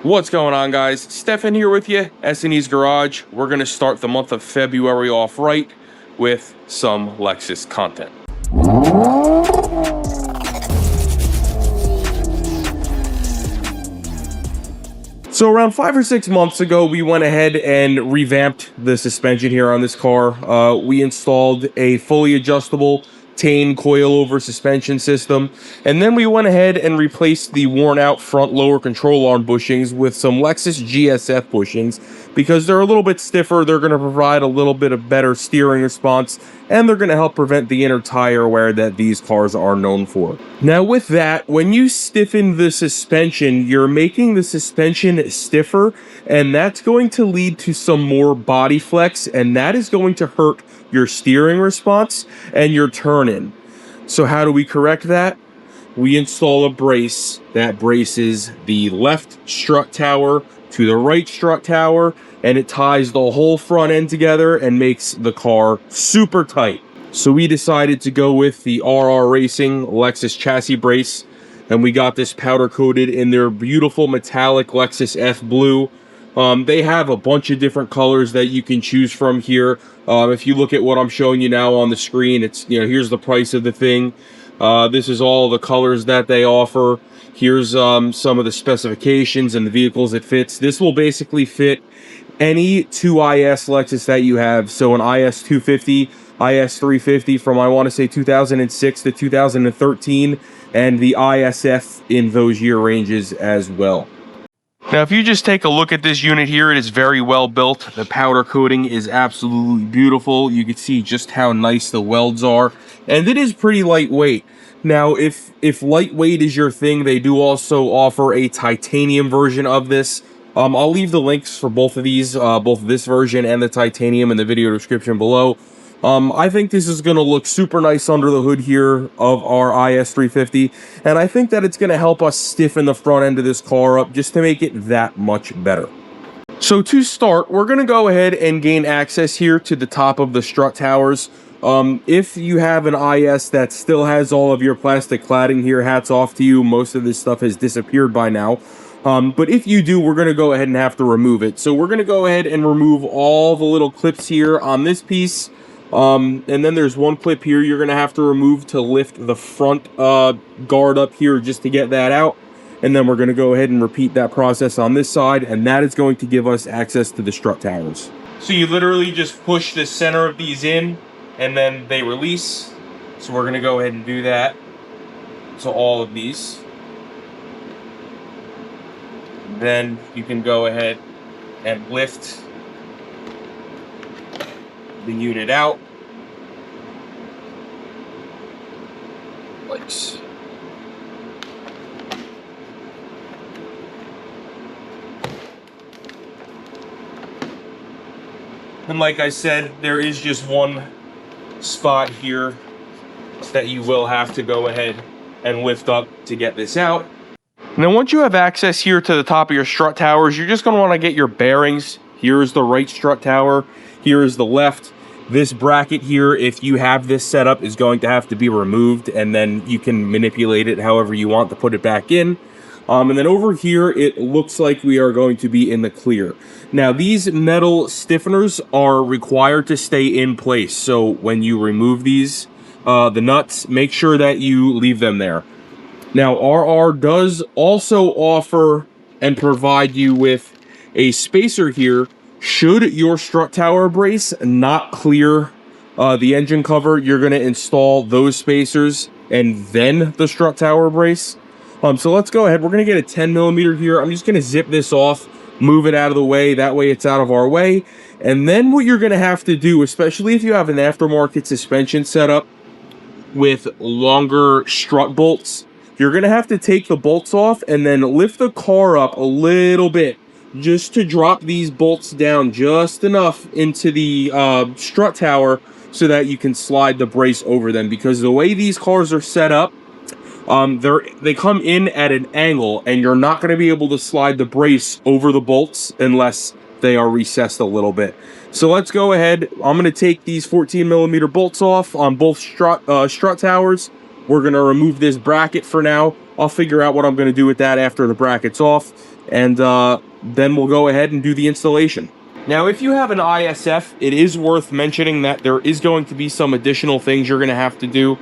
What's going on, guys? Stefan here with you, S&E's Garage. We're going to start the month of February off right with some Lexus content. So around 5 or 6 months ago, we went ahead and revamped the suspension here on this car. We installed a fully adjustable Tane coilover suspension system, and then we went ahead and replaced the worn out front lower control arm bushings with some Lexus GSF bushings because they're a little bit stiffer. They're going to provide a little bit of better steering response, and they're going to help prevent the inner tire wear that these cars are known for. Now with that, when you stiffen the suspension, you're making the suspension stiffer, and that's going to lead to some more body flex, and that is going to hurt your steering response and your turn-in. So how do we correct that? We install a brace that braces the left strut tower to the right strut tower, and it ties the whole front end together and makes the car super tight. So we decided to go with the RR Racing Lexus chassis brace, and we got this powder coated in their beautiful metallic Lexus F Blue. They have a bunch of different colors that you can choose from here. If you look at what I'm showing you now on the screen, it's, here's the price of the thing. This is all the colors that they offer. Here's some of the specifications and the vehicles it fits. This will basically fit any 2IS Lexus that you have. So an IS250, IS350 from, I want to say, 2006 to 2013, and the ISF in those year ranges as well. Now, if you just take a look at this unit here, it is very well built. The powder coating is absolutely beautiful. You can see just how nice the welds are, and it is pretty lightweight. Now, if lightweight is your thing, they do also offer a titanium version of this. I'll leave the links for both of these, both this version and the titanium, in the video description below. I think this is going to look super nice under the hood here of our IS350, and I think that it's going to help us stiffen the front end of this car up just to make it that much better. So to start, we're going to go ahead and gain access here to the top of the strut towers. If you have an IS that still has all of your plastic cladding here, hats off to you. Most of this stuff has disappeared by now. But if you do, we're going to go ahead and have to remove it. So we're going to go ahead and remove all the little clips here on this piece. And then there's one clip here you're going to have to remove to lift the front guard up here just to get that out. And then we're going to go ahead and repeat that process on this side, and that is going to give us access to the strut towers. So you literally just push the center of these in, and then they release. So we're going to go ahead and do that to all of these. Then you can go ahead and lift the unit out like so. And like I said, there is just one spot here that you will have to go ahead and lift up to get this out. And then once you have access here to the top of your strut towers, you're just going to want to get your bearings. Here is the right strut tower. Here is the left. This bracket here, if you have this set up, is going to have to be removed, and then you can manipulate it however you want to put it back in. And then over here, it looks like we are going to be in the clear. Now, these metal stiffeners are required to stay in place. So when you remove these, the nuts, make sure that you leave them there. Now, RR does also offer and provide you with a spacer here. Should your strut tower brace not clear the engine cover, you're going to install those spacers and then the strut tower brace. So let's go ahead. We're going to get a 10mm here. I'm just going to zip this off, move it out of the way. That way it's out of our way. And then what you're going to have to do, especially if you have an aftermarket suspension setup with longer strut bolts, you're going to have to take the bolts off and then lift the car up a little bit, just to drop these bolts down just enough into the strut tower so that you can slide the brace over them. Because the way these cars are set up, they come in at an angle, and you're not going to be able to slide the brace over the bolts unless they are recessed a little bit. So let's go ahead. I'm going to take these 14mm bolts off on both strut towers. We're going to remove this bracket for now. I'll figure out what I'm going to do with that after the bracket's off, and then we'll go ahead and do the installation. Now, if you have an ISF, it is worth mentioning that there is going to be some additional things you're going to have to do.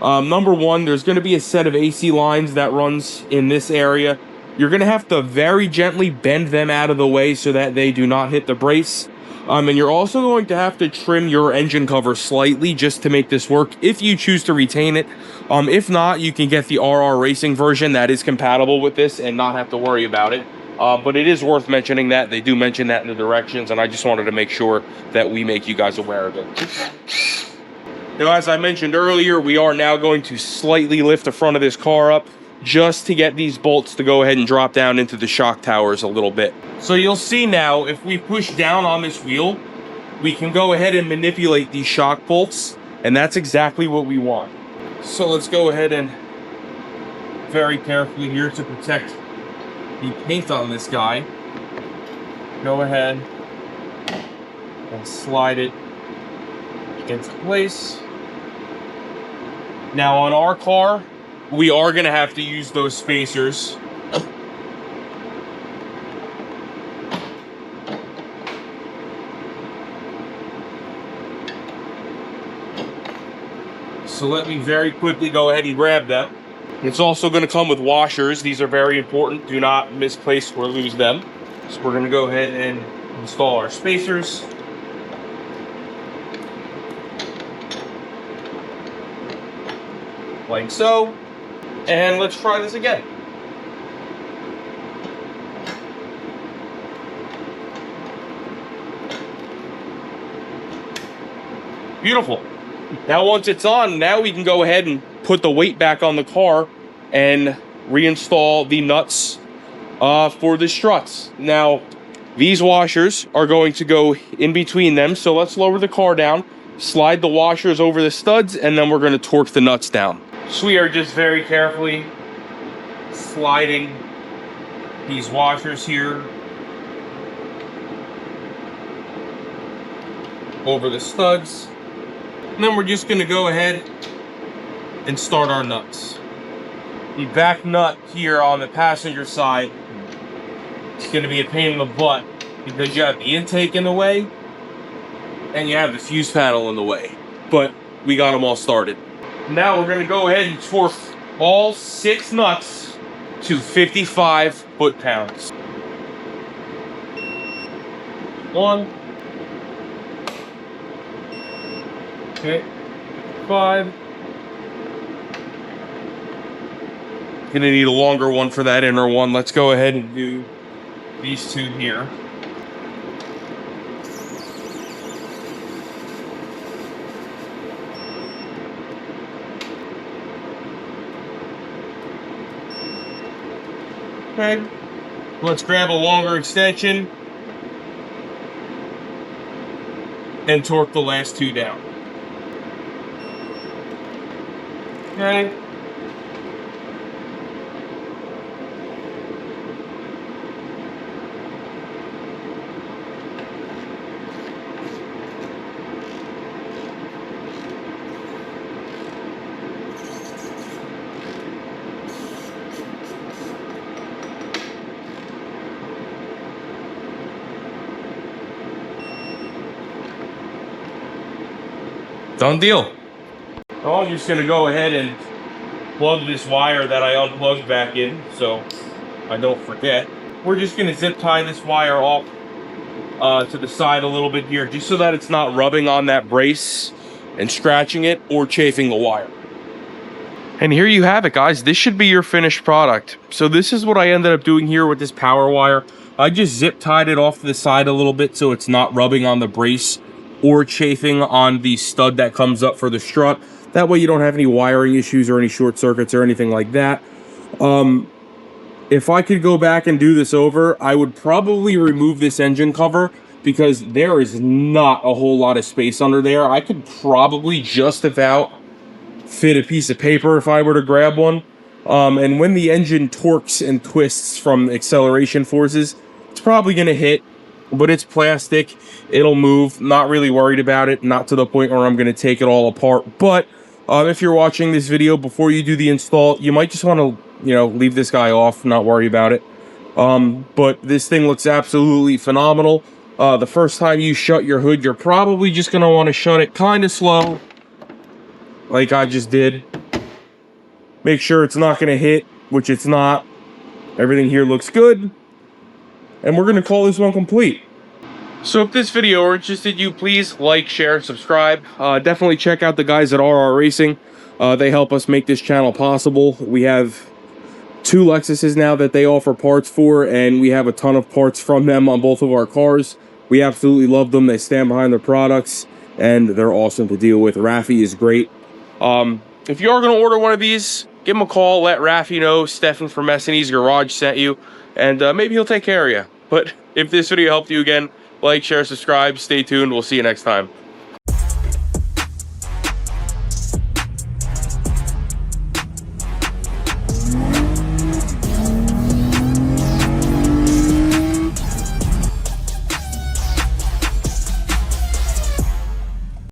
Number one, there's going to be a set of AC lines that runs in this area. You're going to have to very gently bend them out of the way so that they do not hit the brace. And you're also going to have to trim your engine cover slightly just to make this work if you choose to retain it. If not, you can get the RR Racing version that is compatible with this and not have to worry about it. But it is worth mentioning that. They do mention that in the directions, and I just wanted to make sure that we make you guys aware of it. Now, as I mentioned earlier, we are now going to slightly lift the front of this car up just to get these bolts to go ahead and drop down into the shock towers a little bit. So you'll see now, if we push down on this wheel, we can go ahead and manipulate these shock bolts, and that's exactly what we want. So let's go ahead and very carefully here to protect the paint on this guy. Go ahead and slide it into place. Now on our car, we are going to have to use those spacers. So let me very quickly go ahead and grab them. It's also going to come with washers. These are very important. Do not misplace or lose them. So we're going to go ahead and install our spacers. Like so. And let's try this again. Beautiful. Now once it's on, now we can go ahead and put the weight back on the car and reinstall the nuts for the struts. Now, these washers are going to go in between them. So let's lower the car down, slide the washers over the studs, and then we're going to torque the nuts down. So we are just very carefully sliding these washers here over the studs. And then we're just going to go ahead and start our nuts. The back nut here on the passenger side is going to be a pain in the butt because you have the intake in the way and you have the fuse panel in the way. But we got them all started. Now we're going to go ahead and torque all 6 nuts to 55 foot-pounds. 1. Okay, 5. Gonna need a longer one for that inner one. Let's go ahead and do these 2 here. Okay, let's grab a longer extension and torque the last 2 down. Okay. Done deal. Now I'm just gonna go ahead and plug this wire that I unplugged back in so I don't forget. We're just gonna zip tie this wire off to the side a little bit here, just so that it's not rubbing on that brace and scratching it or chafing the wire. And here you have it, guys. This should be your finished product. So this is what I ended up doing here with this power wire. I just zip tied it off to the side a little bit so it's not rubbing on the brace or chafing on the stud that comes up for the strut. That way you don't have any wiring issues or any short circuits or anything like that. If I could go back and do this over, I would probably remove this engine cover because there is not a whole lot of space under there. I could probably just about fit a piece of paper if I were to grab one. And when the engine torques and twists from acceleration forces, it's probably going to hit, but it's plastic. It'll move. Not really worried about it. Not to the point where I'm going to take it all apart, but If you're watching this video before you do the install, you might just want to, leave this guy off, not worry about it. But this thing looks absolutely phenomenal. The first time you shut your hood, you're probably just going to want to shut it kind of slow, like I just did. Make sure it's not going to hit, which it's not. Everything here looks good. And we're going to call this one complete. So if this video interested you, please like, share, subscribe. Definitely check out the guys at RR Racing. They help us make this channel possible. We have 2 Lexuses now that they offer parts for, and we have a ton of parts from them on both of our cars. We absolutely love them. They stand behind their products, and they're awesome to deal with. Rafi is great. If you are going to order one of these, give him a call. Let Rafi know Stefan from Messiny's Garage sent you, and maybe he'll take care of you. But if this video helped you, again, like, share, subscribe, stay tuned. We'll see you next time.